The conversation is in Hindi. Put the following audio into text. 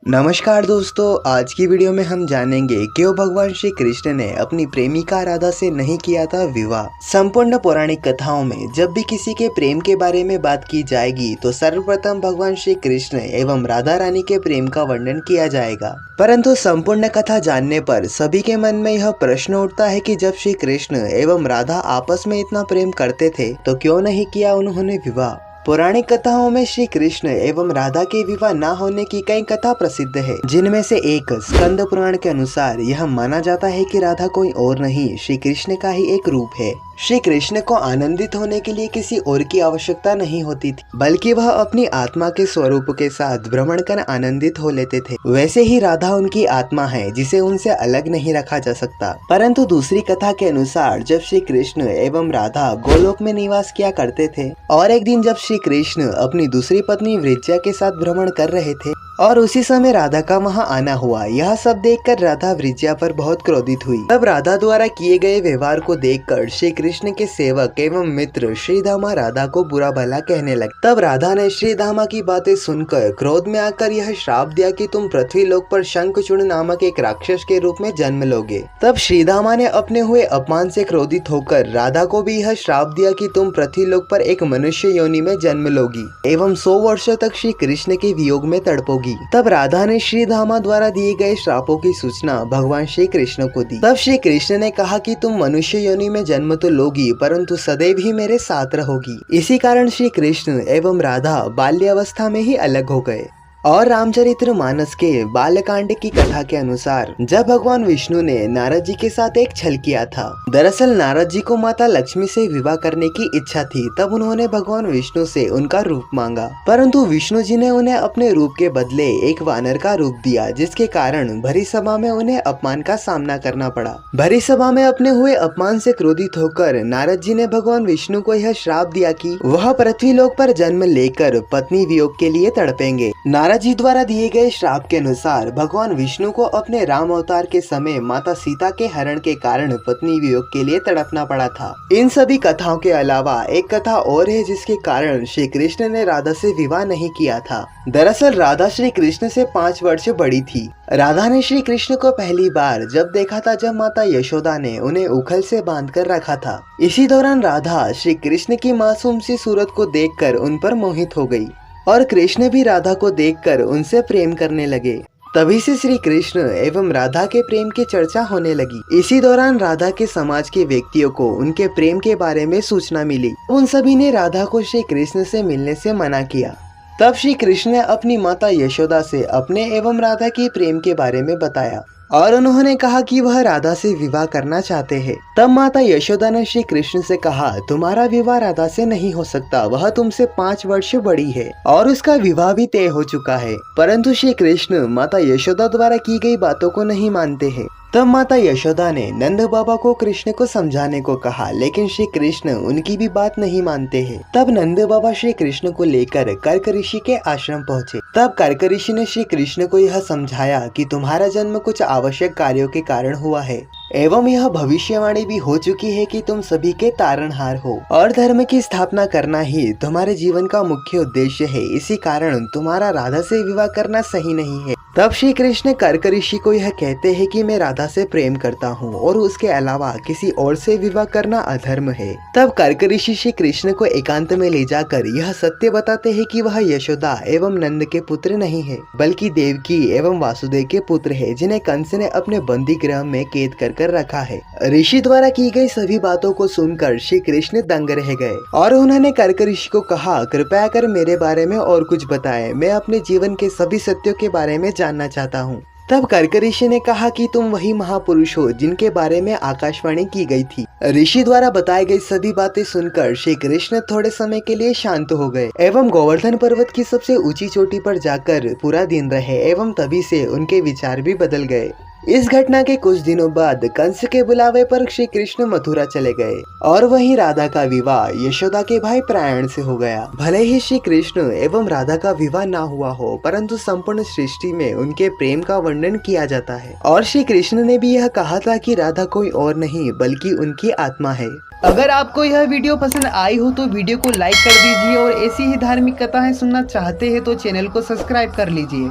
नमस्कार दोस्तों, आज की वीडियो में हम जानेंगे क्यों भगवान श्री कृष्ण ने अपनी प्रेमिका राधा से नहीं किया था विवाह। संपूर्ण पौराणिक कथाओं में जब भी किसी के प्रेम के बारे में बात की जाएगी तो सर्वप्रथम भगवान श्री कृष्ण एवं राधा रानी के प्रेम का वर्णन किया जाएगा। परंतु संपूर्ण कथा जानने पर सभी के मन में यह प्रश्न उठता है कि जब श्री कृष्ण एवं राधा आपस में इतना प्रेम करते थे तो क्यों नहीं किया उन्होंने विवाह। पौराणिक कथाओं में श्री कृष्ण एवं राधा के विवाह न होने की कई कथा प्रसिद्ध है, जिनमें से एक स्कंद पुराण के अनुसार यह माना जाता है कि राधा कोई और नहीं श्री कृष्ण का ही एक रूप है। श्री कृष्ण को आनंदित होने के लिए किसी और की आवश्यकता नहीं होती थी, बल्कि वह अपनी आत्मा के स्वरूप के साथ भ्रमण कर आनंदित हो लेते थे। वैसे ही राधा उनकी आत्मा है जिसे उनसे अलग नहीं रखा जा सकता। परंतु दूसरी कथा के अनुसार जब श्री कृष्ण एवं राधा गोलोक में निवास किया करते थे और एक दिन जब श्री कृष्ण अपनी दूसरी पत्नी वृज्या के साथ भ्रमण कर रहे थे और उसी समय राधा का वहां आना हुआ, यह सब देखकर राधा वृज्या पर बहुत क्रोधित हुई। तब राधा द्वारा किए गए व्यवहार को देखकर श्री कृष्ण के सेवक एवं मित्र श्रीधामा राधा को बुरा भला कहने लगे। तब राधा ने श्रीधामा की बातें सुनकर क्रोध में आकर यह श्राप दिया कि तुम पृथ्वी लोक पर शंखचूड़ नामक एक राक्षस के रूप में जन्म लोगे। तब श्रीधामा ने अपने हुए अपमान से क्रोधित होकर राधा को भी यह श्राप दिया कि तुम पृथ्वी लोक पर एक मनुष्य योनि में जन्म लोगी एवं 100 वर्षों तक श्री कृष्ण के वियोग में तड़पोगी। तब राधा ने श्रीधामा द्वारा दिए गए श्रापों की सूचना भगवान श्री कृष्ण को दी। तब श्री कृष्ण ने कहा कि तुम मनुष्य योनि में जन्म तो लोगी परंतु सदैव ही मेरे साथ रहोगी। इसी कारण श्री कृष्ण एवं राधा बाल्यावस्था में ही अलग हो गए। और रामचरित्र मानस के बालकांड की कथा के अनुसार जब भगवान विष्णु ने नारद जी के साथ एक छल किया था। दरअसल नारद जी को माता लक्ष्मी से विवाह करने की इच्छा थी। तब उन्होंने भगवान विष्णु से उनका रूप मांगा, परंतु विष्णु जी ने उन्हें अपने रूप के बदले एक वानर का रूप दिया, जिसके कारण भरी सभा में उन्हें अपमान का सामना करना पड़ा। भरी सभा में अपने हुए अपमान से क्रोधित होकर नारद जी ने भगवान विष्णु को यह श्राप दिया कि वह पृथ्वी लोक पर जन्म लेकर पत्नी वियोग के लिए तड़पेंगे। नारद जी द्वारा दिए गए श्राप के अनुसार भगवान विष्णु को अपने राम अवतार के समय माता सीता के हरण के कारण पत्नी वियोग के लिए तड़पना पड़ा था। इन सभी कथाओं के अलावा एक कथा और है जिसके कारण श्री कृष्ण ने राधा से विवाह नहीं किया था। दरअसल राधा श्री कृष्ण से 5 वर्ष बड़ी थी। राधा ने श्री कृष्ण को पहली बार जब देखा था जब माता यशोदा ने उन्हें उखल से बांध कर रखा था। इसी दौरान राधा श्री कृष्ण की मासूम सी सूरत को देखकर उन पर मोहित हो गई और कृष्ण भी राधा को देखकर उनसे प्रेम करने लगे। तभी से श्री कृष्ण एवं राधा के प्रेम की चर्चा होने लगी। इसी दौरान राधा के समाज के व्यक्तियों को उनके प्रेम के बारे में सूचना मिली। उन सभी ने राधा को श्री कृष्ण से मिलने से मना किया। तब श्री कृष्ण ने अपनी माता यशोदा से अपने एवं राधा के प्रेम के बारे में बताया और उन्होंने कहा कि वह राधा से विवाह करना चाहते हैं। तब माता यशोदा ने श्री कृष्ण से कहा, तुम्हारा विवाह राधा से नहीं हो सकता, वह तुमसे 5 वर्ष बड़ी है और उसका विवाह भी तय हो चुका है। परंतु श्री कृष्ण माता यशोदा द्वारा की गई बातों को नहीं मानते हैं। तब माता यशोदा ने नंद बाबा को कृष्ण को समझाने को कहा, लेकिन श्री कृष्ण उनकी भी बात नहीं मानते हैं। तब नंद बाबा श्री कृष्ण को लेकर कर्क ऋषि के आश्रम पहुँचे। तब कर्क ऋषि ने श्री कृष्ण को यह समझाया कि तुम्हारा जन्म कुछ आवश्यक कार्यों के कारण हुआ है एवं यह भविष्यवाणी भी हो चुकी है कि तुम सभी के तारणहार हो और धर्म की स्थापना करना ही तुम्हारे जीवन का मुख्य उद्देश्य है। इसी कारण तुम्हारा राधा से विवाह करना सही नहीं है। तब श्री कृष्ण कर्क ऋषि को यह कहते हैं कि मैं राधा से प्रेम करता हूँ और उसके अलावा किसी और से विवाह करना अधर्म है। तब कर्क ऋषि श्री कृष्ण को एकांत में ले जाकर यह सत्य बताते हैं कि वह यशोदा एवं नंद के पुत्र नहीं है, बल्कि देवकी एवं वासुदेव के पुत्र है, जिन्हें कंस ने अपने बंदी गृह में कैद कर रखा है। ऋषि द्वारा की गई सभी बातों को सुनकर श्री कृष्ण दंग रह गए और उन्होंने कर्क ऋषि को कहा, कृपया कर मेरे बारे में और कुछ बताएं, मैं अपने जीवन के सभी सत्यों के बारे में जानना चाहता हूँ। तब कर्क ऋषि ने कहा कि तुम वही महापुरुष हो जिनके बारे में आकाशवाणी की गई थी। ऋषि द्वारा बताई गई सभी बातें सुनकर श्री कृष्ण थोड़े समय के लिए शांत हो गए एवं गोवर्धन पर्वत की सबसे ऊंची चोटी पर जाकर पूरा दिन रहे एवं तभी से उनके विचार भी बदल गए। इस घटना के कुछ दिनों बाद कंस के बुलावे पर श्री कृष्ण मथुरा चले गए और वहीं राधा का विवाह यशोदा के भाई प्रायण से हो गया। भले ही श्री कृष्ण एवं राधा का विवाह ना हुआ हो, परंतु संपूर्ण सृष्टि में उनके प्रेम का वर्णन किया जाता है और श्री कृष्ण ने भी यह कहा था कि राधा कोई और नहीं बल्कि उनकी आत्मा है। अगर आपको यह वीडियो पसंद आई हो तो वीडियो को लाइक कर दीजिए और ऐसी ही धार्मिक कथाएं सुनना चाहते हैं तो चैनल को सब्सक्राइब कर लीजिए।